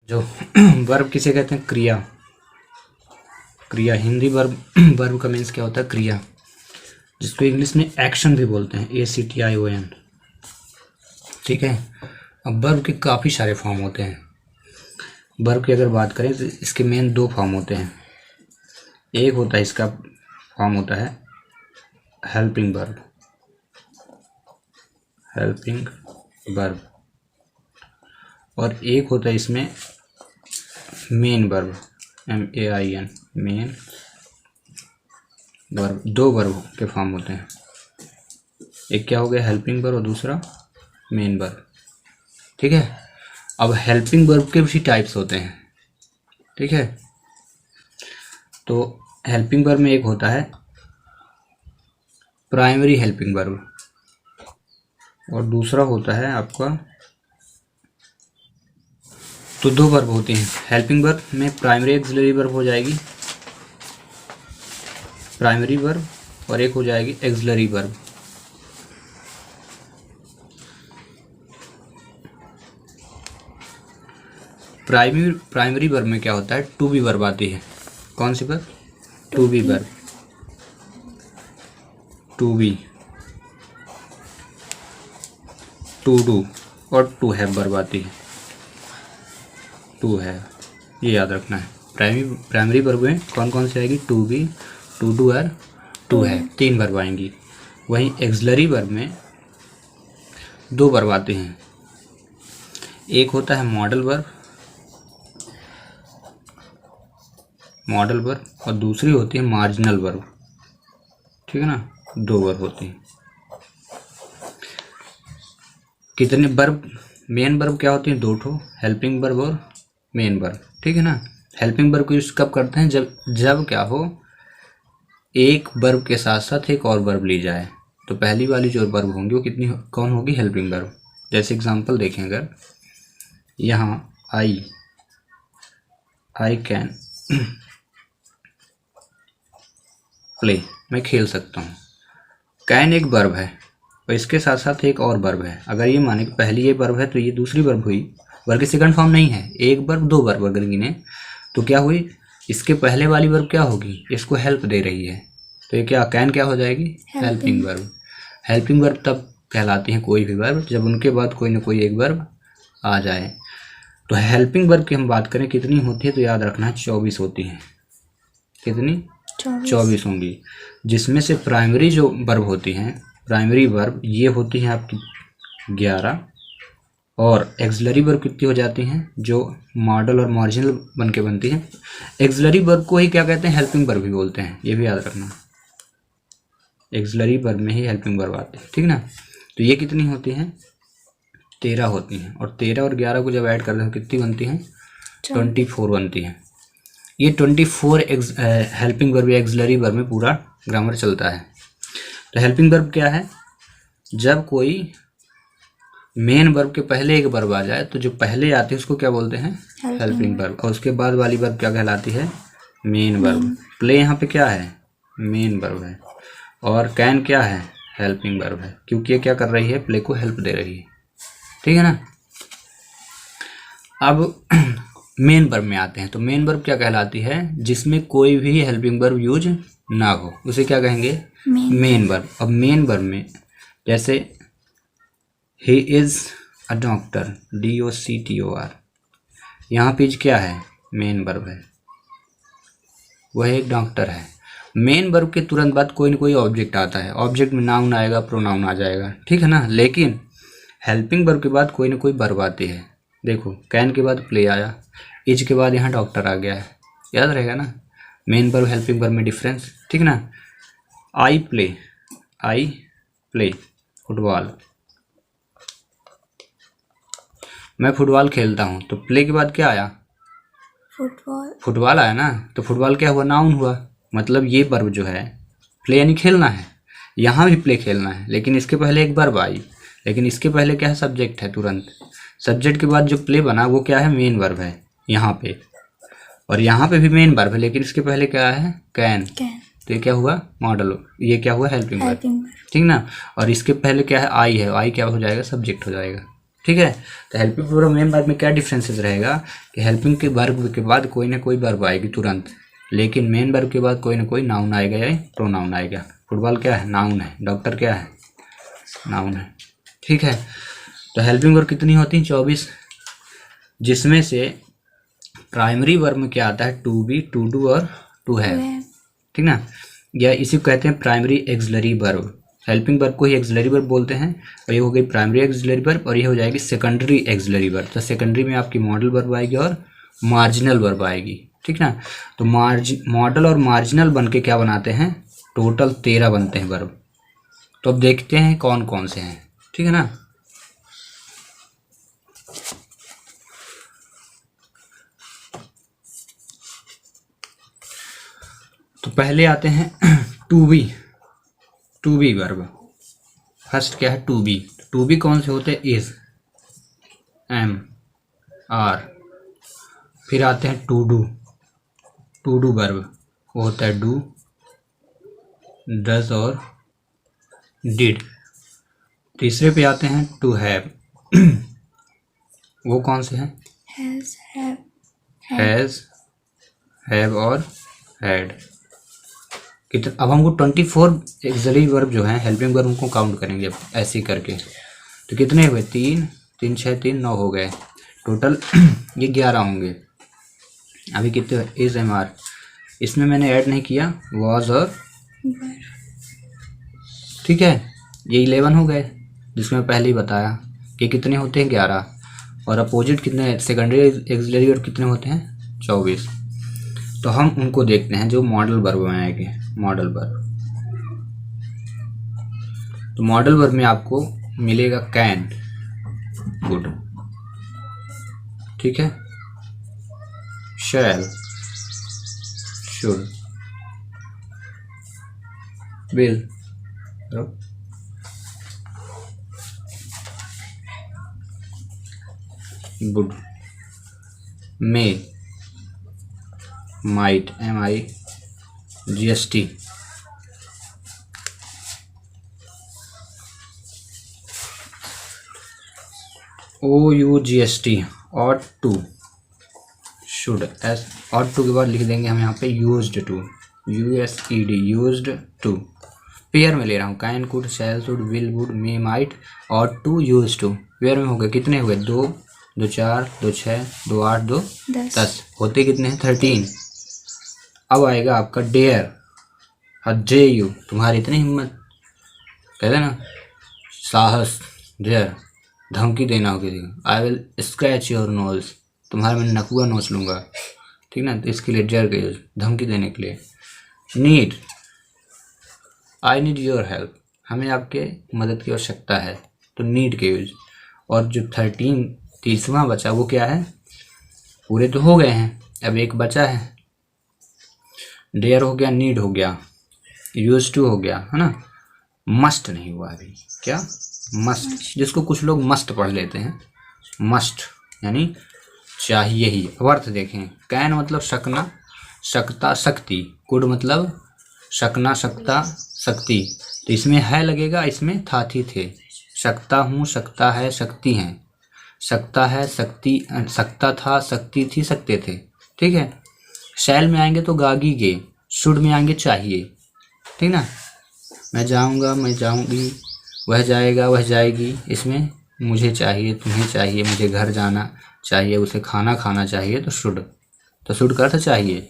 जो वर्ब किसे कहते हैं? क्रिया। क्रिया हिंदी वर्ब वर्ब का मीन्स क्या होता है? क्रिया, जिसको इंग्लिश में एक्शन भी बोलते हैं, ACTION। ठीक है। अब वर्ब के काफ़ी सारे फॉर्म होते हैं। वर्ब की अगर बात करें तो इसके मेन दो फॉर्म होते हैं। एक होता है, इसका फॉर्म होता है हेल्पिंग वर्ब, हेल्पिंग वर्ब, और एक होता है इसमें main verb, MAIN, main verb. दो वर्ब के फॉर्म होते हैं, एक क्या हो गया हेल्पिंग वर्ब और दूसरा मेन वर्ब। ठीक है। अब हेल्पिंग वर्ब के भी टाइप्स होते हैं। ठीक है। तो हेल्पिंग वर्ब में एक होता है प्राइमरी हेल्पिंग वर्ब, और दूसरा होता है आपका, तो दो वर्ब होते हैं हेल्पिंग वर्ब में। प्राइमरी एक्सिलरी वर्ब हो जाएगी प्राइमरी वर्ब, और एक हो जाएगी एक्सिलरी वर्ब। प्राइमरी वर्ब में क्या होता है? टू बी वर्ब आती है। कौन सी verb? To be verb. To be, to do और टू हैव वर्ब आती है। टू हैव, ये याद रखना है। प्राइमरी वर्ब में कौन कौन सी आएगी? टू बी, टू डू और टू हैव, तीन वर्ब आएंगी। वहीं एक्सिलरी वर्ब में दो वर्ब आते हैं, एक होता है मॉडल वर्ब, और दूसरी होती है मार्जिनल वर्ब। ठीक है ना, दो वर्ब होती हैं। कितने वर्ब? मेन वर्ब क्या होती है? दो ठो, हेल्पिंग वर्ब और मेन वर्ब। ठीक है ना। हेल्पिंग वर्ब को यूज कब करते हैं? जब क्या हो, एक वर्ब के साथ साथ एक और वर्ब ली जाए। तो पहली वाली जो वर्ब होंगी वो कौन होगी? Helping verb. जैसे एग्जांपल देखें, अगर यहाँ आई कैन प्ले, मैं खेल सकता हूँ। कैन एक वर्ब है और इसके साथ साथ एक और वर्ब है। अगर ये माने कि पहली ये वर्ब है तो ये दूसरी वर्ब हुई, वर्ब की सेकंड फॉर्म नहीं है। एक वर्ब दो वर्ब अगर गिने तो क्या हुई? इसके पहले वाली वर्ब क्या होगी? इसको हेल्प दे रही है, तो ये क्या, कैन क्या हो जाएगी? Helping verb. हेल्पिंग वर्ब तब कहलाती है कोई भी वर्ब जब उनके बाद कोई ना कोई एक वर्ब आ जाए। तो हेल्पिंग वर्ब की हम बात करें कितनी होती है, तो याद रखना 24 होती हैं। कितनी? 24 होंगी, जिसमें से प्राइमरी जो वर्ब होती हैं, प्राइमरी वर्ब ये होती हैं आपकी 11, और एक्सिलरी वर्ब कितनी हो जाती हैं? जो मॉडल और मार्जिनल बन के बनती हैं। एक्सिलरी वर्ब को ही क्या कहते हैं? हेल्पिंग वर्ब भी बोलते हैं, ये भी याद रखना। एक्सिलरी वर्ब में ही हेल्पिंग वर्ब आती है। ठीक ना। तो ये कितनी होती हैं? 13 होती हैं, और 13 और 11 को जब ऐड करते हैं कितनी बनती हैं? 24 बनती हैं। ये 24 हेल्पिंग वर्ब या एक्सिलरी वर्ब में पूरा ग्रामर चलता है। तो हेल्पिंग वर्ब क्या है? जब कोई मेन वर्ब के पहले एक वर्ब आ जाए तो जो पहले आती है उसको क्या बोलते हैं? Helping verb. और उसके बाद वाली वर्ब क्या कहलाती है? Main verb. प्ले यहाँ पे क्या है? मेन वर्ब है, और कैन क्या है? हेल्पिंग वर्ब है, क्योंकि ये क्या कर रही है? प्ले को हेल्प दे रही है। ठीक है ना। अब मेन वर्ब में आते हैं। तो मेन वर्ब क्या कहलाती है? जिसमें कोई भी हेल्पिंग वर्ब यूज ना हो, उसे क्या कहेंगे? Main verb. अब मेन वर्ब में जैसे he is a doctor, DOCTOR, यहाँ पे क्या है? मेन वर्ब है, वह एक डॉक्टर है। मेन वर्ब के तुरंत बाद कोई ना कोई ऑब्जेक्ट आता है, ऑब्जेक्ट में नाउन आएगा, प्रोनाउन आ जाएगा। ठीक है ना। लेकिन हेल्पिंग वर्ब के बाद कोई ना कोई वर्ब आती है। देखो, कैन के बाद प्ले आया, इज के बाद यहाँ डॉक्टर आ गया है, याद रहेगा ना। मेन वर्ब हेल्पिंग वर्ब में डिफरेंस। ठीक ना। आई प्ले फुटबॉल, मैं फुटबॉल खेलता हूँ, तो प्ले के बाद क्या आया? फुटबॉल आया ना। तो फुटबॉल क्या हुआ? नाउन हुआ। मतलब ये वर्ब जो है, प्ले यानी खेलना है, यहाँ भी प्ले खेलना है, लेकिन इसके पहले एक वर्ब आई, लेकिन इसके पहले क्या है? सब्जेक्ट है तुरंत। सब्जेक्ट के बाद जो प्ले बना वो क्या है? मेन वर्ब है यहाँ पे, और यहाँ पे भी मेन वर्ब है, लेकिन इसके पहले क्या है? कैन। तो ये क्या हुआ? मॉडल। ये क्या हुआ? Helping verb. ठीक ना। और इसके पहले क्या है? आई है, आई क्या हो जाएगा? सब्जेक्ट हो जाएगा। ठीक है। तो हेल्पिंग वर्ब और मेन वर्ब में क्या डिफरेंसेस रहेगा कि हेल्पिंग के वर्ब के बाद कोई ना कोई वर्ब आएगी तुरंत, लेकिन मेन वर्ब के बाद कोई ना कोई नाउन आएगा या प्रोनाउन आएगा। फुटबॉल क्या है, नाउन है। डॉक्टर क्या है, नाउन है। ठीक है। तो हेल्पिंग वर्ब कितनी होती हैं, 24, जिसमें से प्राइमरी वर्ब में क्या आता है, टू बी, टू डू और टू हैव, ठीक ना। या इसी को कहते हैं primary axillary verb. Helping verb को ही एक्सिलरी वर्ब बोलते हैं, और ये हो गई प्राइमरी एक्सिलरी वर्ब, और ये हो जाएगी सेकेंडरी एक्सिलरी वर्ब। तो सेकेंडरी में आपकी मॉडल वर्ब आएगी और मार्जिनल वर्ब आएगी, ठीक ना। तो मॉडल और मार्जिनल बन के क्या बनाते हैं, टोटल 13 बनते हैं वर्ब। तो अब देखते हैं कौन कौन से हैं, ठीक है ना। तो पहले आते हैं टू बी वर्ब। फर्स्ट क्या है, टू बी कौन से होते हैं, इज, एम, आर। फिर आते हैं टू डू वर्ब, वो होता है डू, डज और डिड। तीसरे पे आते हैं टू हैव, वो कौन से हैं, हैज, हैव और हैड। कितने, अब हमको 24 एक्सिलरी वर्ब जो है हेल्पिंग वर्ब उनको काउंट करेंगे अब ऐसे ही करके। तो कितने हुए, 3 3 6 3 9 हो गए टोटल। ये 11 होंगे। अभी कितने हुए, इज, एम, आर। इसमें मैंने ऐड नहीं किया वॉज और, ठीक है। ये 11 हो गए, जिसमें पहले ही बताया कि कितने होते हैं, 11। और अपोजिट कितने, सेकेंडरी एक्सिलरी वर्ब कितने होते हैं, 24। तो हम उनको देखते हैं जो मॉडल वर्ब में आएंगे। मॉडल वर्ब, तो मॉडल वर्ब में आपको मिलेगा कैन, गुड, ठीक है, shall, should, will, would, may, might, MIGHT, OUGHT, ought to, should, S, ought to के बाद लिख देंगे हम यहाँ पे used to, USED, used to। Pair में ले रहा हूँ, can, could, shall, should, will, would, may, might, ought to, used to। Pair में हो गए, कितने हुए, 2 2 4 2 6 2 8 2 10, होते कितने हैं, 13। अब आएगा आपका डेयर, हजे यू, तुम्हारी इतनी हिम्मत, कहते ना साहस, डेयर, धमकी देना हो किसी को, I will scratch your nose, तुम्हारा मैं नकुआ नोच लूँगा, ठीक ना। तो इसके लिए डेयर का यूज धमकी देने के लिए। Need, I need your help, हमें आपके मदद की आवश्यकता है, तो नीड के यूज। और जो 30वां बचा वो क्या है, पूरे तो हो गए हैं, अब एक बचा है, डेयर हो गया, नीड हो गया, यूज टू हो गया, है ना। मस्ट नहीं हुआ अभी, क्या, मस्ट, जिसको कुछ लोग मस्ट पढ़ लेते हैं, मस्ट यानी चाहिए ही। अर्थ देखें, कैन मतलब सकना, सकता, शक्ति, कुड मतलब सकना, सकता, शक्ति। तो इसमें है लगेगा, इसमें था, थी, थे, सकता हूँ, सकता है, शक्ति हैं, सकता है, शक्ति, सकता था, शक्ति थी, सकते थे, ठीक है। शैल में आएंगे तो गागी गे, शुड में आएंगे चाहिए, ठीक ना। मैं जाऊंगा, मैं जाऊंगी, वह जाएगा, वह जाएगी। इसमें मुझे चाहिए, तुम्हें चाहिए, मुझे घर जाना चाहिए, उसे खाना खाना चाहिए, तो शुड, तो शुड का अर्थ चाहिए।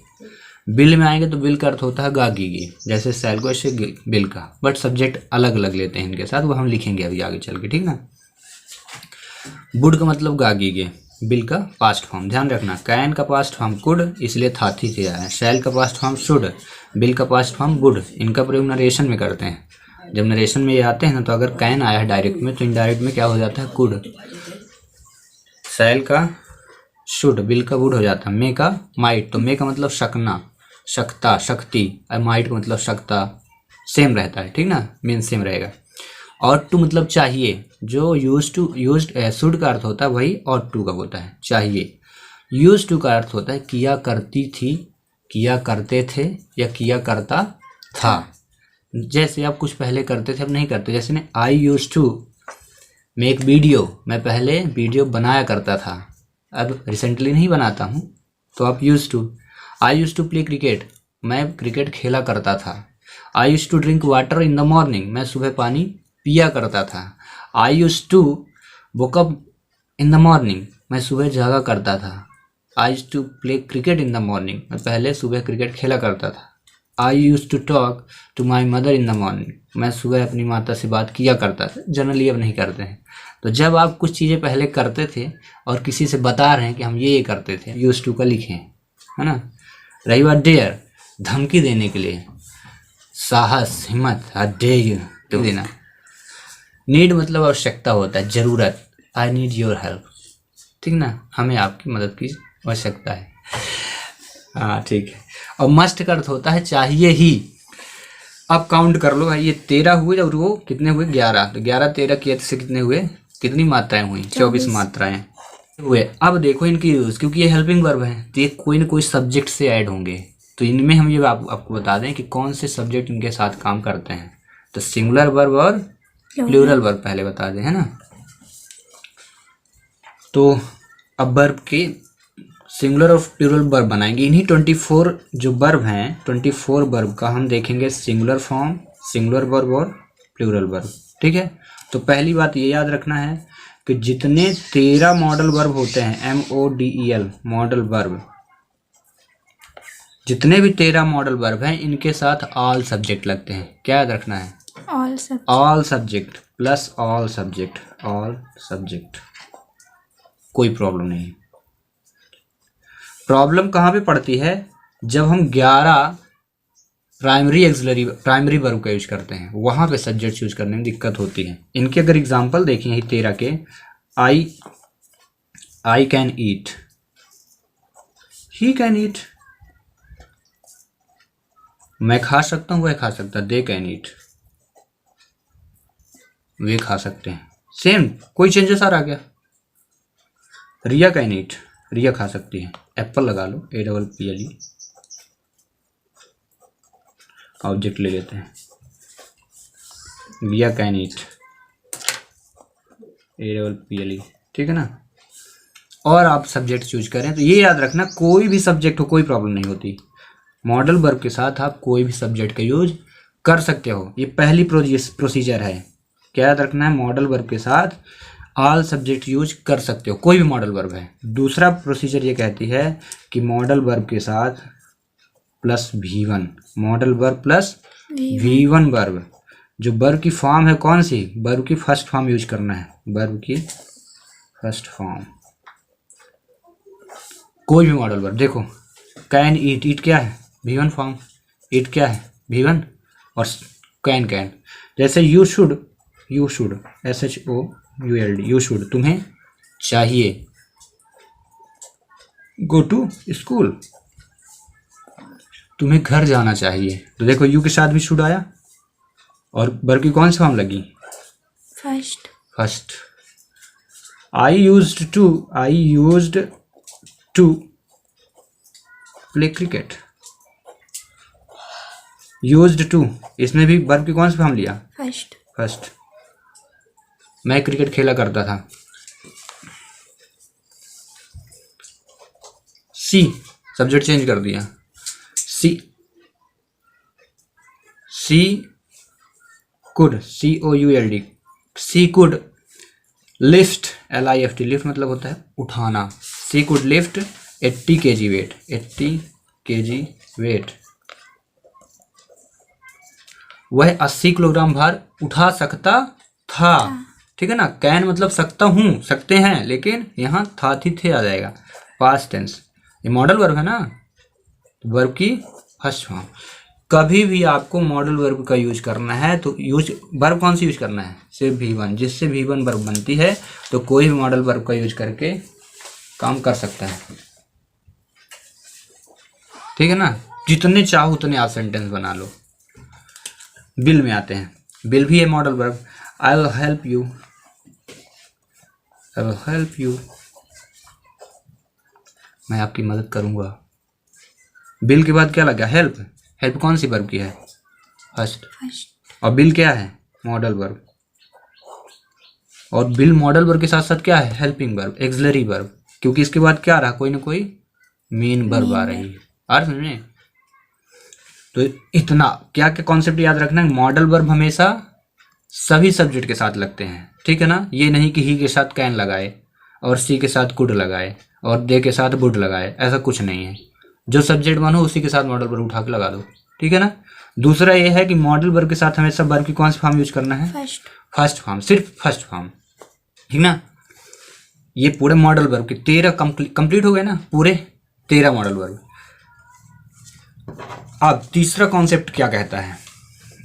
बिल में आएंगे तो बिल का अर्थ होता है गागी गे, जैसे शैल को ऐसे बिल का, बट सब्जेक्ट अलग अलग लेते हैं इनके साथ, वो हम लिखेंगे अभी आगे चल के, ठीक ना। वुड का मतलब गागी गे, बिल का पास्ट फॉर्म, ध्यान रखना, कैन का पास्ट फॉर्म कुड, इसलिए था, थी, थे आया। शैल का पास्ट फॉर्म शुड, बिल का पास्ट फॉर्म वुड। इनका प्रयोग नरेशन में करते हैं, जब नरेशन में ये आते हैं ना, तो अगर कैन आया है डायरेक्ट में, तो इनडायरेक्ट में क्या हो जाता है, कुड। शैल का शुड, बिल का वुड हो जाता है। मे का माइट, तो मे का मतलब सकना, सकता, शक्ति, और माइट का मतलब सकता, सेम रहता है, ठीक ना, मीन सेम रहेगा। और टू मतलब चाहिए, जो यूज टू, यूज शुड का अर्थ होता है वही और टू का होता है, चाहिए। यूज टू का अर्थ होता है किया करती थी, किया करते थे, या किया करता था। जैसे आप कुछ पहले करते थे अब नहीं करते, जैसे ने आई यूज टू, मेक वीडियो, मैं पहले वीडियो बनाया करता था, अब रिसेंटली नहीं बनाता हूँ। तो आप use to. I use to play cricket, मैं क्रिकेट खेला करता था। I use to drink water in the morning, मैं सुबह पानी पिया करता था। I use to woke up in the morning, मैं सुबह जागा करता था। I use to play cricket in the morning, मैं पहले सुबह क्रिकेट खेला करता था। I use to talk to my mother in the morning, मैं सुबह अपनी माता से बात किया करता था। जनरली अब नहीं करते हैं। तो जब आप कुछ चीज़ें पहले करते थे और किसी से बता रहे हैं कि हम ये करते थे, यूज टू का लिखें, है ना। रही बात डेयर, धमकी देने के लिए, साहस, हिम्मत, डेयर तो देना। नीड मतलब आवश्यकता होता है, ज़रूरत, आई नीड योर हेल्प, ठीक ना, हमें आपकी मदद की आवश्यकता है। हाँ ठीक है। और मस्ट का अर्थ होता है चाहिए ही। अब काउंट कर लो भाई, ये 13 हुए और वो कितने हुए 11, तो 11 13 किए से कितने हुए, कितनी मात्राएं हुई, 24 मात्राएं हुए। अब देखो इनकी यूज, क्योंकि ये हेल्पिंग वर्ब है तो ये कोई ना कोई सब्जेक्ट से ऐड होंगे। तो इनमें हम ये आपको बता दें कि कौन से सब्जेक्ट इनके साथ काम करते हैं। तो सिंगुलर वर्ब और प्लूरल वर्ब पहले बता दें, है ना। तो अब वर्ब के सिंगुलर और प्लूरल वर्ब बनाएंगे। इन्हीं 24 जो वर्ब हैं, 24 वर्ब का हम देखेंगे सिंगुलर फॉर्म, सिंगुलर वर्ब और प्लूरल वर्ब, ठीक है। तो पहली बात ये याद रखना है कि जितने 13 मॉडल वर्ब होते हैं, MODEL मॉडल वर्ब, जितने भी 13 मॉडल वर्ब हैं इनके साथ ऑल सब्जेक्ट लगते हैं। क्या याद रखना है, all subject plus all subject, all subject, कोई प्रॉब्लम नहीं। प्रॉब्लम कहाँ पे पड़ती है, जब हम 11 प्राइमरी वर्ब का यूज करते हैं, वहां पे सब्जेक्ट यूज करने में दिक्कत होती है। इनके अगर एग्जांपल देखें ही 13 के, I can eat, he can eat, मैं खा सकता हूँ, वह खा सकता है, दे कैन ईट, वे खा सकते हैं। सेम, कोई चेंजेस आ गया। रिया कैन ईट, रिया खा सकती है। एप्पल लगा लो, APPLE, ऑब्जेक्ट ले लेते हैं। रिया कैन ईट, APPLE, ठीक है ना। और आप सब्जेक्ट चूज करें तो ये याद रखना, कोई भी सब्जेक्ट हो कोई प्रॉब्लम नहीं होती। मॉडल वर्ब के साथ आप कोई भी सब्जेक्ट का यूज कर सकते हो। ये पहली प्रोसीजर है। क्या याद रखना है, मॉडल वर्ब के साथ ऑल सब्जेक्ट यूज कर सकते हो, कोई भी मॉडल वर्ब है। दूसरा प्रोसीजर ये कहती है कि मॉडल वर्ब के साथ plus V1, model verb plus V1 verb. जो वर्ब की फॉर्म है कौन सी, वर्ब की फर्स्ट फॉर्म यूज करना है, वर्ब की फर्स्ट फॉर्म, कोई भी मॉडल वर्ब। देखो कैन ईट, ईट क्या है V1 फॉर्म, ईट क्या है V1, और कैन, जैसे you should, SHOULD, you should, तुम्हें चाहिए, गो टू स्कूल, तुम्हें घर जाना चाहिए। तो देखो यू के साथ भी शुड आया, और वर्ब की कौन सी फॉर्म लगी, first. I used to play cricket, used to, इसमें भी वर्ब की कौन सी फॉर्म लिया, फर्स्ट। मैं क्रिकेट खेला करता था। सी, सब्जेक्ट चेंज कर दिया, she could, COULD, she could lift, LIFT, lift मतलब होता है उठाना। She could lift 80 kg weight, 80 kg weight, वह 80 किलोग्राम भार उठा सकता था, ठीक है ना। कैन मतलब सकता हूँ, सकते हैं, लेकिन यहाँ था थी थे आ जाएगा, पास्ट टेंस। ये मॉडल वर्ब है ना, वर्ब की फर्स्ट फॉर्म। कभी भी आपको मॉडल वर्ब का यूज करना है तो वर्ब कौन सी यूज करना है, सिर्फ V1, जिससे V1 वर्ब बनती है। तो कोई भी मॉडल वर्ब का यूज करके काम कर सकता है, ठीक है ना। जितने चाहो उतने आप सेंटेंस बना लो। बिल में आते हैं, बिल भी है modal verb. I will help you, मैं आपकी मदद करूंगा। बिल के बाद क्या लगा, हेल्प कौन सी वर्ब की है, फर्स्ट। और बिल क्या है, मॉडल वर्ब। और विल मॉडल वर्ब के साथ साथ क्या है, हेल्पिंग वर्ब, एक्सिलरी वर्ब, क्योंकि इसके बाद क्या रहा, कोई ना कोई मेन वर्ब आ रही है। और समझे? तो इतना क्या क्या कॉन्सेप्ट याद रखना है, मॉडल वर्ब हमेशा सभी सब्जेक्ट के साथ लगते हैं, ठीक है ना। ये नहीं कि ही के साथ कैन लगाए और सी के साथ कुड लगाए और दे के साथ वुड लगाए, ऐसा कुछ नहीं है। जो सब्जेक्ट वन हो उसी के साथ मॉडल वर्ब उठा के लगा दो, ठीक है ना। दूसरा ये है कि मॉडल वर्ब के साथ हमेशा वर्ब की कौन सी फॉर्म यूज करना है, फर्स्ट फॉर्म, सिर्फ फर्स्ट फॉर्म, ठीक ना। ये पूरे मॉडल वर्ब के 13 कंप्लीट हो गए ना, पूरे 13 मॉडल वर्ब। अब तीसरा कॉन्सेप्ट क्या कहता है,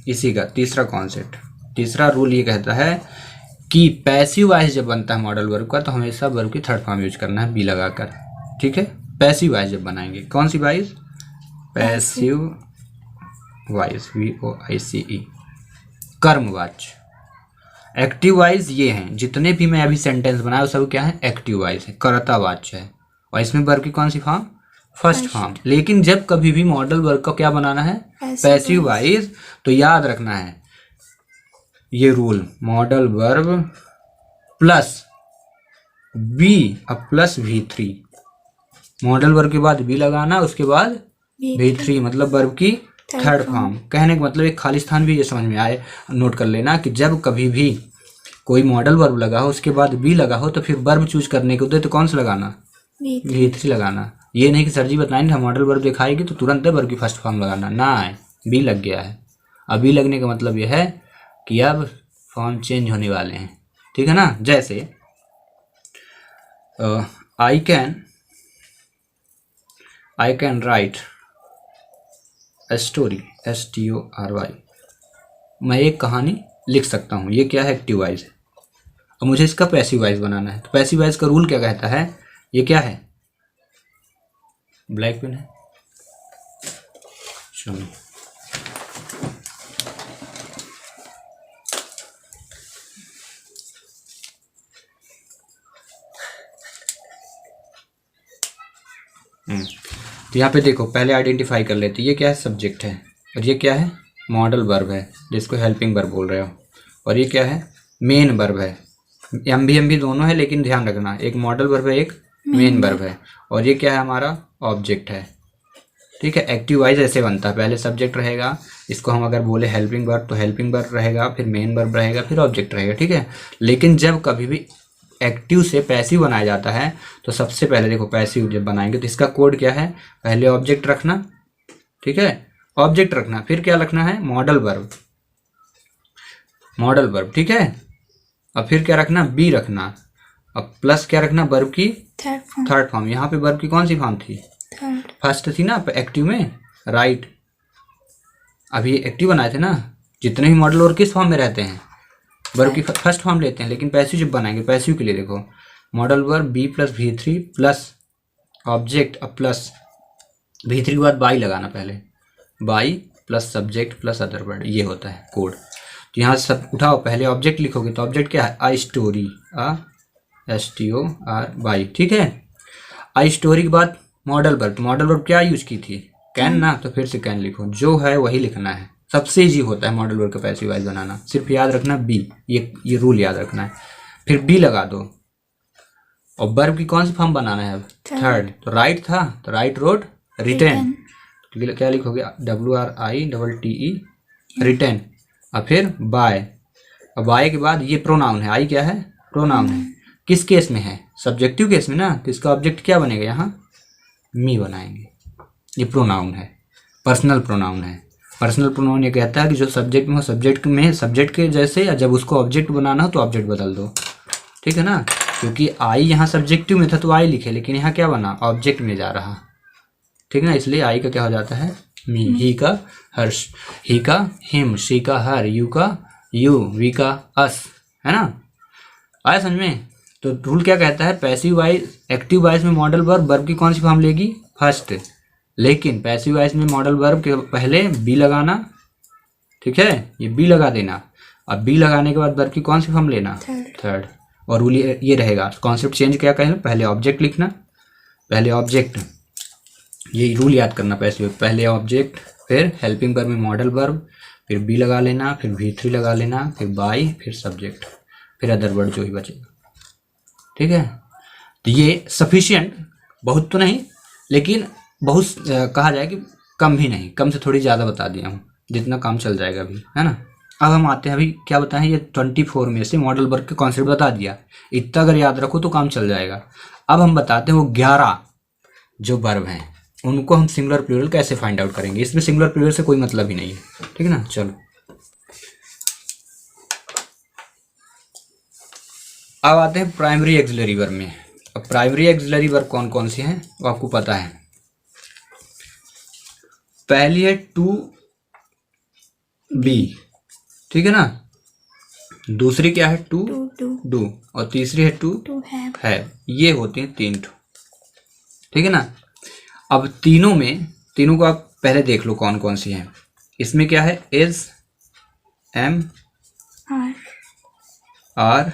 इसी का तीसरा कॉन्सेप्ट, तीसरा रूल ये कहता है कि पैसिव वॉइस जब बनता है मॉडल वर्ब का तो हमेशा वर्ब की थर्ड फॉर्म यूज करना है बी लगाकर, ठीक है। पैसिव वॉइस जब बनाएंगे, कौन सी वॉइस, पैसिव वॉइस, VOICE, कर्मवाच्य। एक्टिव वॉइस ये हैं, जितने भी मैं अभी सेंटेंस बनाया वो सब क्या है, एक्टिव वॉइस है, कर्तावाच्य है, और इसमें वर्ब की कौन सी फॉर्म, फर्स्ट फॉर्म। लेकिन जब कभी भी मॉडल वर्ब का क्या बनाना है, पैसिव वॉइस, तो याद रखना है ये rule, model verb plus be अब प्लस V3, मॉडल वर्ब के बाद बी लगाना, उसके बाद V3, मतलब वर्ब की थर्ड फॉर्म। कहने का मतलब एक खाली स्थान भी ये समझ में आए, नोट कर लेना कि जब कभी भी कोई मॉडल वर्ब लगा हो उसके बाद बी लगा हो तो फिर वर्ब चूज करने के उधर तो कौन सा लगाना, V3 लगाना। ये नहीं कि सर जी बताएंगे मॉडल वर्ब दिखाएगी तो तुरंत वर्ब की फर्स्ट फॉर्म लगाना, ना है, बी लग गया है। अब बी लगने का मतलब यह है कि अब फॉर्म चेंज होने वाले हैं, ठीक है ना। जैसे I can write a story, STORY, मैं एक कहानी लिख सकता हूँ, ये क्या है, एक्टिव वॉइस है। अब मुझे इसका पैसिव वॉइस बनाना है, तो पैसिव वॉइस का रूल क्या कहता है, ये क्या है, ब्लैक पेन है, चलो तो यहाँ पे देखो, पहले आइडेंटिफाई कर लेते, ये क्या है, सब्जेक्ट है, और ये क्या है, मॉडल वर्ब है जिसको हेल्पिंग वर्ब बोल रहे हो, और ये क्या है, मेन वर्ब है। एम भी दोनों है, लेकिन ध्यान रखना एक मॉडल वर्ब है, एक मेन वर्ब है, और ये क्या है, हमारा ऑब्जेक्ट है, ठीक है। एक्टिव वॉइस ऐसे बनता है, पहले सब्जेक्ट रहेगा, इसको हम अगर बोले हेल्पिंग वर्ब तो हेल्पिंग वर्ब रहेगा, फिर मेन वर्ब रहेगा, फिर ऑब्जेक्ट रहेगा, ठीक है। लेकिन जब कभी भी एक्टिव से पैसिव बनाया जाता है तो सबसे पहले देखो, पैसिव जब बनाएंगे तो इसका कोड क्या है, पहले ऑब्जेक्ट रखना, ठीक है, ऑब्जेक्ट रखना, फिर क्या रखना है, मॉडल वर्ब, ठीक है, और फिर क्या रखना, बी रखना, अब प्लस क्या रखना, वर्ब की थर्ड फॉर्म। यहाँ पे वर्ब की कौन सी फॉर्म थी, फर्स्ट थी ना एक्टिव में, राइट। अभी एक्टिव बनाए थे ना, जितने भी मॉडल वर्ब किस फॉर्म में रहते हैं, वर्ब की फर्स्ट फॉर्म लेते हैं। लेकिन पैसिव जब बनाएंगे, पैसिव के लिए देखो, modal verb B plus V3 plus object, अब प्लस V3 के बाद बाई लगाना, पहले by plus subject plus other word, ये होता है कोड। तो यहाँ से सब उठाओ, पहले ऑब्जेक्ट लिखोगे तो ऑब्जेक्ट क्या है, आई स्टोरी, STORY, ठीक है। आई स्टोरी के बाद मॉडल वर्ब, मॉडल वर्ब क्या यूज की थी, कैन ना, तो फिर से कैन लिखो, जो है वही लिखना है, सबसे इजी होता है मॉडल वर्ब का पैसिव वॉइस बनाना। सिर्फ याद रखना बी, ये रूल याद रखना है, फिर बी लगा दो, और वर्ब की कौन सी फॉर्म बनाना है, अब थर्ड। तो राइट था तो राइट रोड रिटर्न, तो क्या लिखोगे, WRITE, रिटर्न। और फिर बाय, अब बाय के बाद ये प्रोनाउन है, आई क्या है, प्रोनाउन है, किस केस में है, सब्जेक्टिव केस में ना, तो इसका ऑब्जेक्ट क्या बनेगा, यहाँ मी बनाएंगे, ये प्रोनाउन है, पर्सनल प्रोनाउन है। पर्सनल प्रोनाउन ये कहता है कि जो सब्जेक्ट में हो, सब्जेक्ट के जैसे, या जब उसको ऑब्जेक्ट बनाना हो तो ऑब्जेक्ट बदल दो, ठीक है ना। क्योंकि आई यहाँ सब्जेक्टिव में था तो आई लिखे, लेकिन यहाँ क्या बना, ऑब्जेक्ट में जा रहा, ठीक है ना, इसलिए आई का क्या हो जाता है, मी, ही का हर्ष, ही का हिम, शी का हर, यू का यू, वी का अस, है ना, आया समझ में। तो रूल क्या कहता है, पैसिव वॉइस, एक्टिव वॉइस में मॉडल वर्ब की कौन सी फॉर्म लेगी, फर्स्ट, लेकिन पैसिव वॉइस में मॉडल वर्ब के पहले बी लगाना, ठीक है, ये बी लगा देना। अब बी लगाने के बाद वर्ब की कौन सी फॉर्म लेना, थर्ड। और रूल ये रहेगा, कॉन्सेप्ट चेंज क्या कहें, पहले ऑब्जेक्ट लिखना, पहले ऑब्जेक्ट, ये रूल याद करना, पहले ऑब्जेक्ट, फिर हेल्पिंग वर्ब में मॉडल वर्ब, फिर बी लगा लेना, फिर V3 लगा लेना, फिर बाई, फिर सब्जेक्ट, फिर अदर वर्ड जो ही बचेगा। ठीक है, तो ये सफिशिएंट, बहुत तो नहीं लेकिन बहुत कहा जाए कि कम भी नहीं, कम से थोड़ी ज़्यादा बता दिया हूँ, जितना काम चल जाएगा अभी, है ना। अब हम आते हैं, अभी क्या बताएं, ये 24 में से मॉडल वर्ब के कॉन्सेप्ट बता दिया, इतना अगर याद रखो तो काम चल जाएगा। अब हम बताते हैं वो 11 जो वर्ब हैं उनको हम सिंगुलर प्लूरल कैसे फाइंड आउट करेंगे। इसमें सिंगुलर प्लूरल से कोई मतलब ही नहीं है, ठीक है ना। चलो अब आते हैं प्राइमरी एक्सिलरी वर्ब में। अब प्राइमरी एक्सिलरी वर्ब कौन कौन सी हैं वो आपको पता है। पहली है टू बी, ठीक है ना। दूसरी क्या है, टू डू, और तीसरी है टू हैव। ये होती हैं 3 ठो, ठीक है ना। अब तीनों को आप पहले देख लो कौन कौन सी हैं। इसमें क्या है, इज, एम, आर,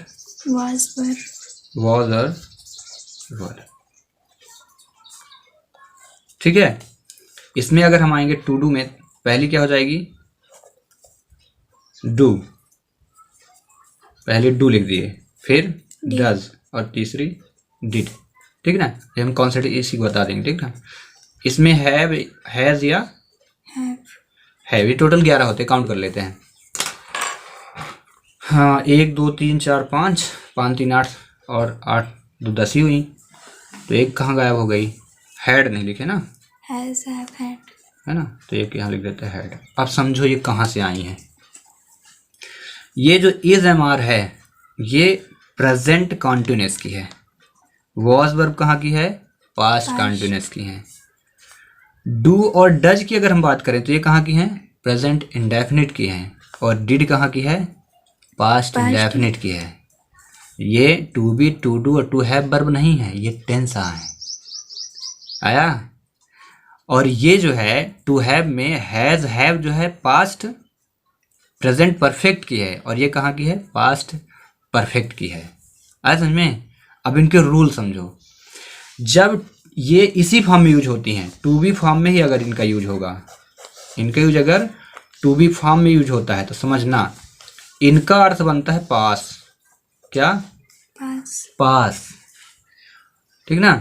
वाज और वर, ठीक है। इसमें अगर हम आएंगे टू डू में, पहली क्या हो जाएगी, डू, पहले डू लिख दिए, फिर डज और तीसरी डिड, ठीक है ना। ये हम कॉन्सेप्ट इसी को बता देंगे, ठीक है ना। इसमें हैव, हैज या हैव, ये टोटल 11 होते, काउंट कर लेते हैं। हाँ, 1 2 3 4 5, 5 3 8 और 8 2 10 ही हुई, तो एक कहाँ गायब हो गई, हैड नहीं लिखे ना, हैज, हैव, हैड, है ना, तो एक यहाँ लिख देते हैं हैड। अब समझो ये कहाँ से आई हैं। ये जो इज एम आर है ये प्रेजेंट कॉन्टिन्यूस की है, वॉज वर्ब कहाँ की है, पास्ट कॉन्टिन्यूस की है। डू और डज की अगर हम बात करें तो ये कहाँ की है, प्रेजेंट इंडेफिनिट की है, और डिड कहाँ की है, पास्ट इंडेफिनिट की है। ये टू बी, टू डू और टू हैव वर्ब नहीं है, ये टेंस आया। और ये जो है टू हैव में हैज, हैव जो है पास्ट प्रेजेंट परफेक्ट की है, और ये कहाँ की है, पास्ट परफेक्ट की है। आया समझ में। अब इनके रूल समझो। जब ये इसी फॉर्म में यूज होती हैं, टू बी फॉर्म में ही अगर इनका यूज होगा, इनका यूज अगर टू बी फॉर्म में यूज होता है तो समझना इनका अर्थ बनता है पास। क्या, पास, ठीक ना।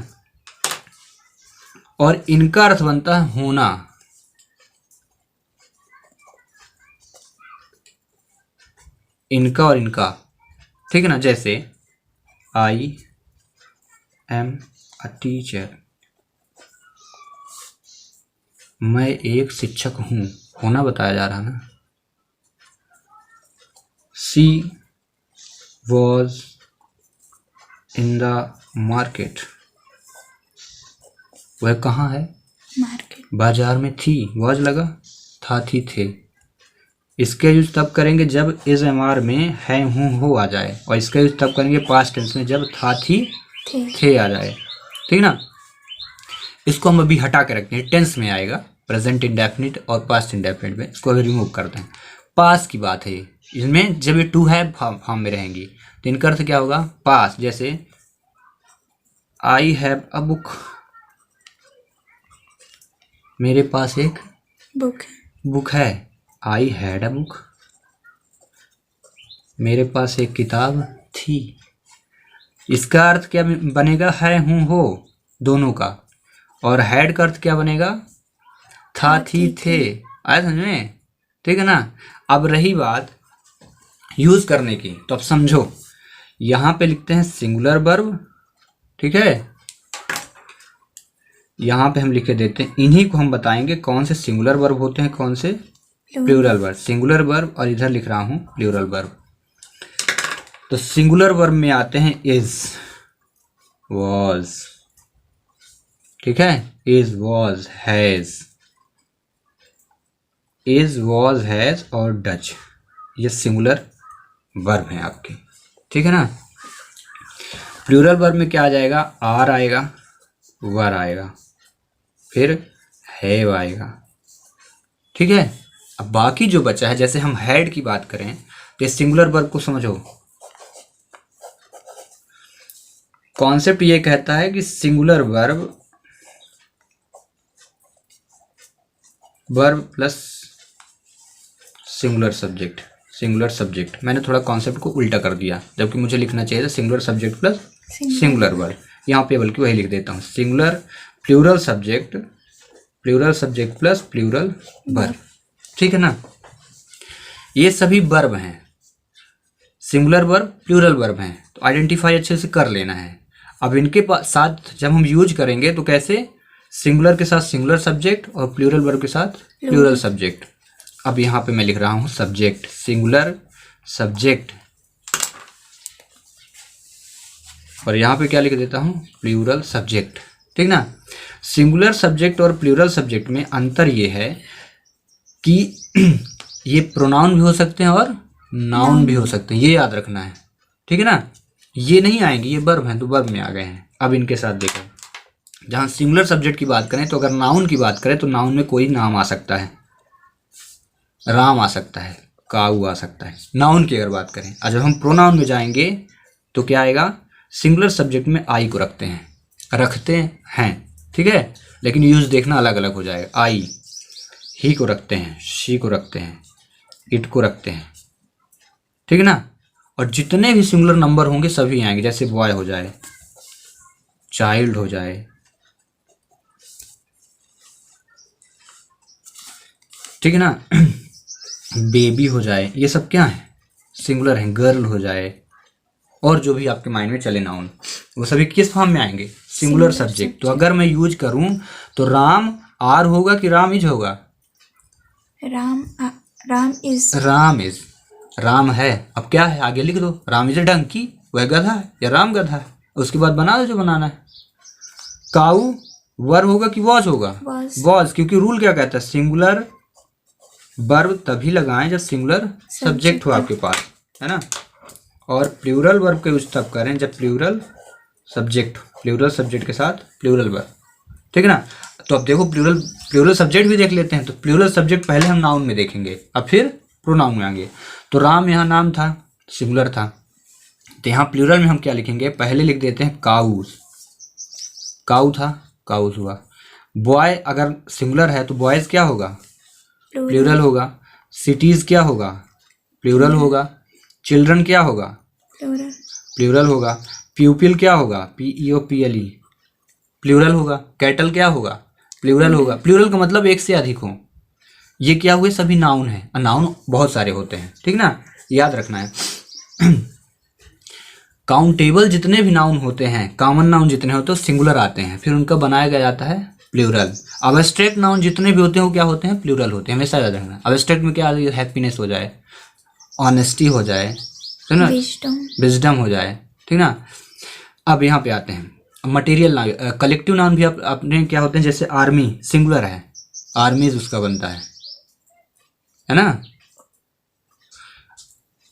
और इनका अर्थ बनता है होना। इनका और इनका, ठीक है ना। जैसे आई एम अ टीचर, मैं एक शिक्षक हूं, होना बताया जा रहा ना। She was in the market, वह कहाँ है, मार्केट, बाजार में थी, वॉज लगा, था थी थे। इसका यूज तब करेंगे जब इज एम आर में है हूँ हो आ जाए, और इसका यूज तब करेंगे पास्ट टेंस में जब था थी थे आ जाए, ठीक ना। इसको हम अभी हटा के रखते हैं, टेंस में आएगा, प्रेजेंट इंडेफिनिट और पास्ट इंडेफिनिट में, इसको अभी रिमूव करते हैं। पास की बात है, इसमें जब ये टू है फॉर्म में रहेंगी तो इनका अर्थ क्या होगा, पास। जैसे आई हैव अ बुक, मेरे पास एक बुक है। आई हैड अ बुक, मेरे पास एक किताब थी। इसका अर्थ क्या बनेगा, है हूँ हो दोनों का, और हैड का अर्थ क्या बनेगा, था थी थे। आया समझ में, ठीक है ना। अब रही बात यूज करने की, तो अब समझो, यहां पे लिखते हैं सिंगुलर वर्ब, ठीक है। यहां पे हम लिखे देते हैं, इन्हीं को हम बताएंगे कौन से सिंगुलर वर्ब होते हैं, कौन से प्लूरल वर्ब। सिंगुलर वर्ब, और इधर लिख रहा हूं प्लूरल वर्ब। तो सिंगुलर वर्ब में आते हैं इज, वॉज, ठीक है, is, was, has, is, was, has और डज, ये सिंगुलर वर्ब हैं आपके, ठीक है ना। प्लूरल वर्ब में क्या आ जाएगा, आर आएगा, वर आएगा, फिर हैव आएगा, ठीक है। अब बाकी जो बचा है, जैसे हम हैड की बात करें तो इस सिंगुलर वर्ब को समझो, कॉन्सेप्ट ये कहता है कि singular verb, verb plus singular subject, singular subject. मैंने थोड़ा कॉन्सेप्ट को उल्टा कर दिया, जबकि मुझे लिखना चाहिए था singular subject plus singular verb. यहाँ पे बल्कि वही लिख देता हूँ, singular plural subject plus plural verb. ठीक है ना। ये सभी वर्ब हैं, सिंगुलर वर्ब प्लूरल वर्ब हैं, तो आइडेंटिफाई अच्छे से कर लेना है। अब इनके साथ जब हम यूज करेंगे तो कैसे, सिंगुलर के साथ सिंगुलर सब्जेक्ट और प्लूरल वर्ब के साथ प्लूरल सब्जेक्ट। अब यहाँ पे मैं लिख रहा हूँ सब्जेक्ट, सिंगुलर सब्जेक्ट, और यहाँ पे क्या लिख देता हूँ, प्लूरल सब्जेक्ट। ठीक ना। सिंगुलर सब्जेक्ट और प्लूरल सब्जेक्ट में अंतर ये है कि ये प्रोनाउन भी हो सकते हैं और नाउन भी हो सकते हैं, ये याद रखना है। ठीक है ना। ये नहीं आएंगे, ये वर्ब हैं तो वर्ब में आ गए हैं। अब इनके साथ देखो, जहाँ सिंगुलर सब्जेक्ट की बात करें तो अगर नाउन की बात करें तो नाउन में कोई नाम आ सकता है, राम आ सकता है, काऊ आ सकता है, नाउन की अगर बात करें। और जब हम प्रोनाउन में जाएंगे तो क्या आएगा, सिंगुलर सब्जेक्ट में आई को रखते हैं। ठीक है, लेकिन यूज देखना अलग अलग हो जाएगा। आई, ही को रखते हैं, शी को रखते हैं, इट को रखते हैं। ठीक है ना। और जितने भी सिंगुलर नंबर होंगे सभी आएंगे, जैसे बॉय हो जाए, चाइल्ड हो जाए, ठीक है ना, बेबी हो जाए, ये सब क्या है, सिंगुलर हैं। गर्ल हो जाए, और जो भी आपके माइंड में चले नाउन, वो सभी किस फॉर्म में आएंगे, सिंगुलर सब्जेक्ट। तो अगर मैं यूज करूं तो राम आर होगा कि राम इज होगा, राम इज, राम है। अब क्या है, आगे लिख दो, राम इज अ डंकी, वह गधा है या राम गधा है, उसके बाद बना दो जो बनाना है। काऊ वर्ब होगा कि वॉज होगा, वॉज, क्योंकि रूल क्या कहता है, सिंगुलर वर्ब तभी लगाएं जब सिंगुलर सब्जेक्ट हो आपके पास, है ना। और प्लूरल वर्ब का यूज तब करें जब प्लूरल सब्जेक्ट के साथ प्लूरल वर्ब। ठीक है ना। तो अब देखो प्लूरल सब्जेक्ट भी देख लेते हैं। तो प्लूरल सब्जेक्ट पहले हम नाउन में देखेंगे, अब फिर प्रोनाउन में आएंगे। तो राम यहाँ नाम था, सिंगुलर था, तो यहाँ प्लूरल में हम क्या लिखेंगे, पहले लिख देते हैं काउज, काऊ था, काउज हुआ। बॉय अगर सिंगुलर है तो बॉयज क्या होगा, प्लूरल होगा। सिटीज क्या होगा, प्लूरल होगा। चिल्ड्रन क्या होगा, प्लूरल होगा। प्यूपिल क्या होगा, PEOPLE, प्लूरल होगा। कैटल क्या होगा, प्लूरल होगा। प्लूरल का मतलब एक से अधिक हो। ये क्या हुए, सभी नाउन है, और नाउन बहुत सारे होते हैं। ठीक ना, याद रखना है। काउंटेबल जितने भी नाउन होते हैं, कॉमन नाउन जितने होते हैं, सिंगुलर आते हैं, फिर उनका बनाया गया जाता है प्लूरल। अब्स्ट्रैक्ट नाउन जितने भी होते हैं वो क्या होते हैं, प्लूरल होते हैं, हमेशा याद रखना। अब्स्ट्रैक्ट में क्या, हैप्पीनेस हो जाए, ऑनेस्टी हो जाए, है ना, विजडम हो जाए। ठीक ना। अब यहाँ पे आते हैं मटेरियल नाउन, कलेक्टिव नाउन भी अपने क्या होते हैं, जैसे आर्मी सिंगुलर है, आर्मीज उसका बनता है ना।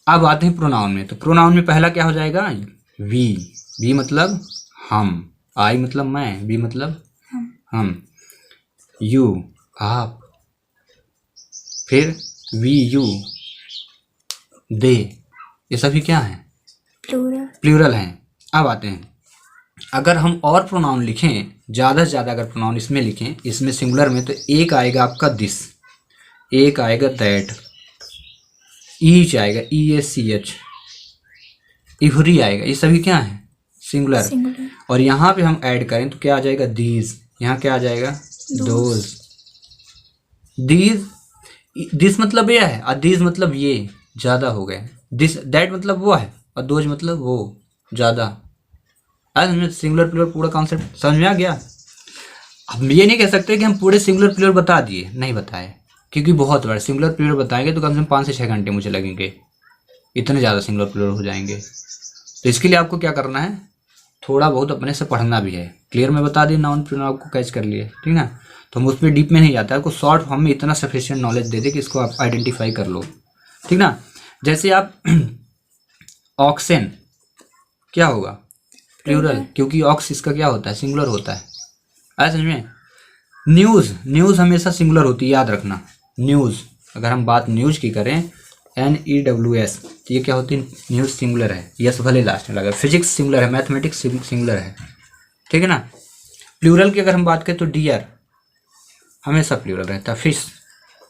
अब आते हैं प्रोनाउन में। तो प्रोनाउन में पहला क्या हो जाएगा, वी मतलब हम, आई मतलब मैं, बी मतलब हम, यू आप, फिर वी यू दे, ये सभी क्या हैं, प्लूरल हैं। अब आते हैं, अगर हम और प्रोनाउन लिखें, ज़्यादा से ज़्यादा अगर प्रोनाउन इसमें लिखें, इसमें सिंगुलर में, तो एक आएगा आपका दिस, एक आएगा दैट, ईच आएगा EACH, इवरी आएगा, ये सभी क्या है, सिंगुलर। और यहाँ पे हम ऐड करें तो क्या आ जाएगा, दीज, यहाँ क्या आ जाएगा, दोज। दिस मतलब यह है, और दीज मतलब ये, ज़्यादा हो गए। दिस दैट मतलब वो है, और दोज मतलब वो, ज़्यादा। आज हमें सिंगुलर प्लूरल पूरा कॉन्सेप्ट समझ में आ गया। अब ये नहीं कह सकते कि हम पूरे सिंगुलर प्लूरल बता दिए, नहीं बताए, क्योंकि बहुत बड़ा सिंगुलर प्लूरल बताएंगे तो कम से कम 5 से 6 घंटे मुझे लगेंगे, इतने ज़्यादा सिंगुलर प्लूरल हो जाएंगे। तो इसके लिए आपको क्या करना है, थोड़ा बहुत अपने से पढ़ना भी है। क्लियर में बता दी, नाउन प्रोनाउन आपको कैच कर लिए, ठीक ना। तो हम उस पर डीप में नहीं जाता है, आपको शॉर्ट फॉर्म में इतना सफिशिएंट नॉलेज दे दे कि इसको आप आइडेंटिफाई कर लो, ठीक ना। जैसे आप ऑक्सेन क्या होगा, प्लूरल, क्योंकि ऑक्स इसका क्या होता है, सिंगुलर होता है। आया समझ में। न्यूज़ हमेशा सिंगुलर होती है, याद रखना। न्यूज़, अगर हम बात न्यूज़ की करें, NEWS, तो ये क्या होती है, न्यूज़ सिंगुलर है, यस भले लास्ट में लगा। फिजिक्स सिंगुलर है, मैथमेटिक्स सिंगुलर है, ठीक है ना। प्लूरल की अगर हम बात करें तो डियर हमेशा प्लूरल रहता है। फिश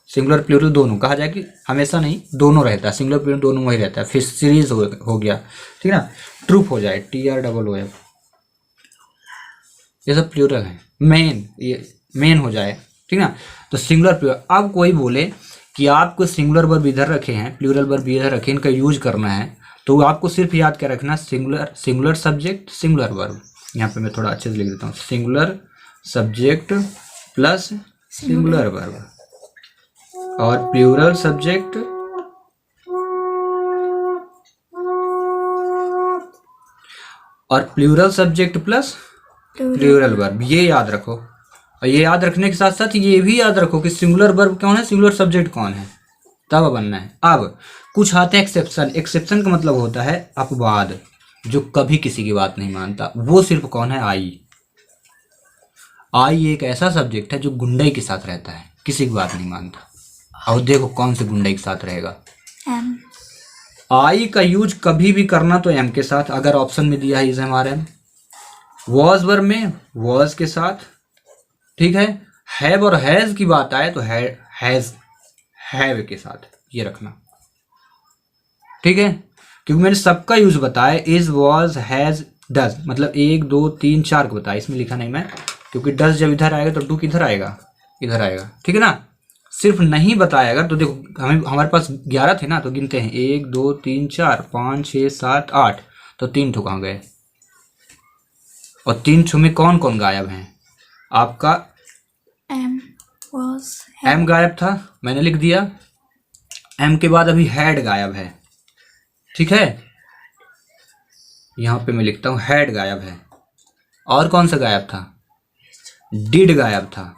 सिंगुलर प्लूरल दोनों कहा जाए कि हमेशा नहीं, दोनों रहता है, सिंगुलर प्लूरल दोनों वही रहता है। फिर सीरीज हो गया, ठीक है ना। ट्रूप हो जाए, TROOF, ये सब प्लूरल है। मेन, ये मेन हो जाए, ठीक ना। तो सिंगुलर प्लूरल। अब कोई बोले कि आपको सिंगुलर वर्ब इधर रखे हैं, प्लूरल वर्ब इधर रखे, इनका यूज करना है, तो आपको सिर्फ याद क्या रखना, सिंगुलर सब्जेक्ट सिंगुलर वर्ब। यहाँ पे मैं थोड़ा अच्छे से लिख देता हूँ, singular subject plus singular verb, और plural subject plus plural verb. ये याद रखो, और ये याद रखने के साथ साथ ये भी याद रखो कि सिंगुलर वर्ब कौन है, सिंगुलर सब्जेक्ट कौन है, तब बनना है। अब कुछ आते हैं एक्सेप्शन। एक्सेप्शन का मतलब होता है अपवाद, जो कभी किसी की बात नहीं मानता। वो सिर्फ कौन है, आई एक ऐसा सब्जेक्ट है जो गुंडई के साथ रहता है, किसी की बात नहीं मानता। और देखो कौन से गुंडई के साथ रहेगा, आई का यूज कभी भी करना तो एम के साथ, अगर ऑप्शन में दिया है इज हमारे वॉज वर्ब में वॉज के साथ, ठीक है। हैव और हैज की बात आए तो हैव के साथ, ये रखना, ठीक है। क्योंकि मैंने सबका यूज बताया, इज वॉज हैज डज, मतलब 1 2 3 4 को बताया, इसमें लिखा नहीं मैं, क्योंकि डज जब इधर आएगा तो डू किधर आएगा, इधर आएगा, ठीक है ना। सिर्फ नहीं बताया अगर तो देखो, हमारे पास 11 थे ना, तो गिनते हैं 1 2 3 4 5 6 7 8, तो 3 ठो कहाँ गए, और 3 ठो में कौन कौन गायब हैं, आपका एम गायब था, मैंने लिख दिया। एम के बाद अभी हैड गायब है, ठीक है, यहां पे मैं लिखता हूं हैड गायब है। और कौन सा गायब था, डिड गायब था।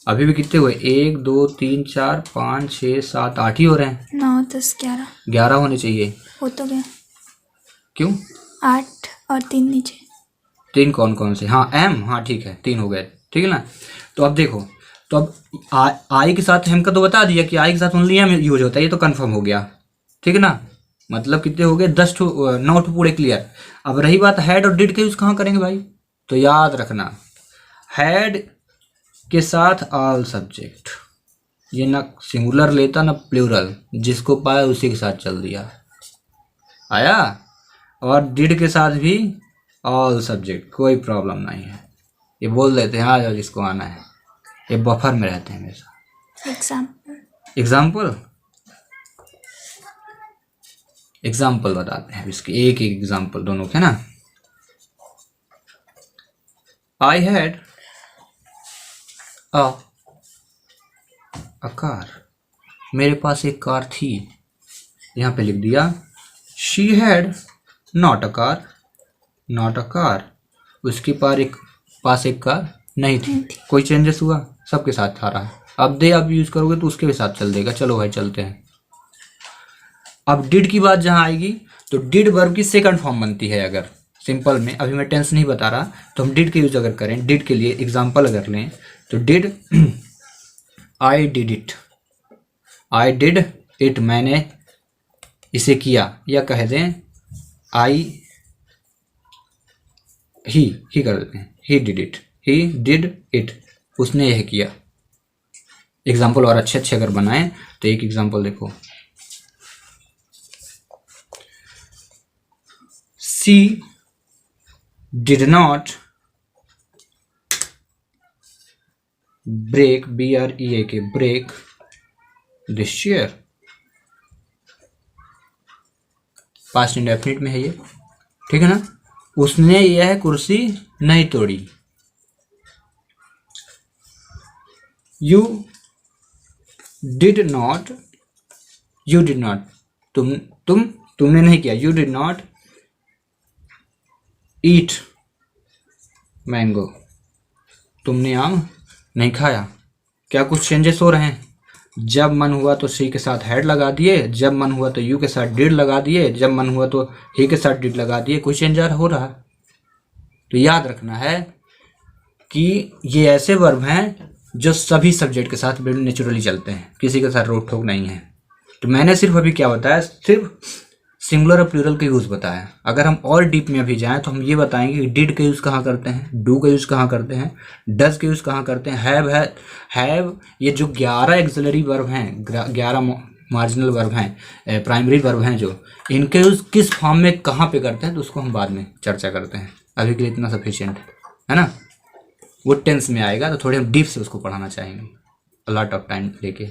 अभी भी कितने हुए, 1 2 3 4 5 6 7 8 ही हो रहे हैं, 9 10 11 होने चाहिए, हो तो गया। क्यों 8 और 3 नीचे, 3 कौन कौन से, हाँ एम, हाँ ठीक है 3 हो गए, ठीक है ना। तो अब देखो, तो अब आई के साथ एम का तो बता दिया कि आई के साथ ओनली एम यूज होता है, ये तो कंफर्म हो गया, ठीक है ना। मतलब कितने हो गए, 10 9 पूरे क्लियर। अब रही बात हैड और डिड का यूज कहाँ करेंगे भाई, तो याद रखना हैड के साथ ऑल सब्जेक्ट, ये ना सिंगुलर लेता ना प्लूरल, जिसको पाया उसी के साथ चल दिया, आया। और डिड के साथ भी ऑल सब्जेक्ट, कोई प्रॉब्लम नहीं है, ये बोल देते हैं आ जाओ जिसको आना है, ये बफर में रहते हैं हमेशा। एग्जाम्पल बताते हैं इसके, एक एग्जाम्पल दोनों के ना। आई हैड अ कार, मेरे पास एक कार थी, यहाँ पे लिख दिया she had not a car, उसके पास एक कार नहीं थी। कोई चेंजेस हुआ, सबके साथ आ रहा है। अब अब यूज करोगे तो उसके भी साथ चल देगा। चलो भाई चलते हैं। अब डिड की बात जहां आएगी तो डिड वर्ब की सेकंड फॉर्म बनती है। अगर सिंपल में, अभी मैं टेंस नहीं बता रहा, तो हम डिड के यूज अगर करें, डिड के लिए एग्जांपल अगर लें तो डिड, आई डिड इट, मैंने इसे किया, या कह दें ही कर देते हैं, ही डिड इट, उसने यह किया। एग्जाम्पल और अच्छे अगर बनाएं तो एक एग्जाम्पल देखो, she did not break, BREAK, break this chair. Past indefinite में है ये, ठीक है ना। उसने यह कुर्सी नहीं तोड़ी। यू डिड नॉट, तुमने नहीं किया। You did not eat mango, तुमने आम नहीं खाया। क्या कुछ चेंजेस हो रहे हैं? जब मन हुआ तो सी के साथ हैड लगा दिए, जब मन हुआ तो यू के साथ डिड लगा दिए, जब मन हुआ तो ही के साथ डिड लगा दिए। कोई चेंज हो रहा? तो याद रखना है कि ये ऐसे वर्ब हैं जो सभी सब्जेक्ट के साथ नेचुरली चलते हैं, किसी के साथ रोक ठोक नहीं है। तो मैंने सिर्फ अभी क्या बताया, सिर्फ सिंगुलर और प्लूरल का यूज़ बताया। अगर हम और डीप में अभी जाएं तो हम ये बताएंगे कि डिड का यूज़ कहाँ करते हैं, डू का यूज़ कहाँ करते हैं, डज का यूज़ कहाँ करते हैं, हैव ये जो 11 एक्सिलरी वर्ब हैं, 11 मार्जिनल वर्ब हैं, प्राइमरी वर्ब हैं, जो इनके यूज़ किस फॉर्म में कहाँ पे करते हैं तो उसको हम बाद में चर्चा करते हैं। अभी के लिए इतना सफिशिएंट है ना। वो टेंस में आएगा तो थोड़े हम डीप से उसको पढ़ाना चाहेंगे, लॉट ऑफ टाइम लेके।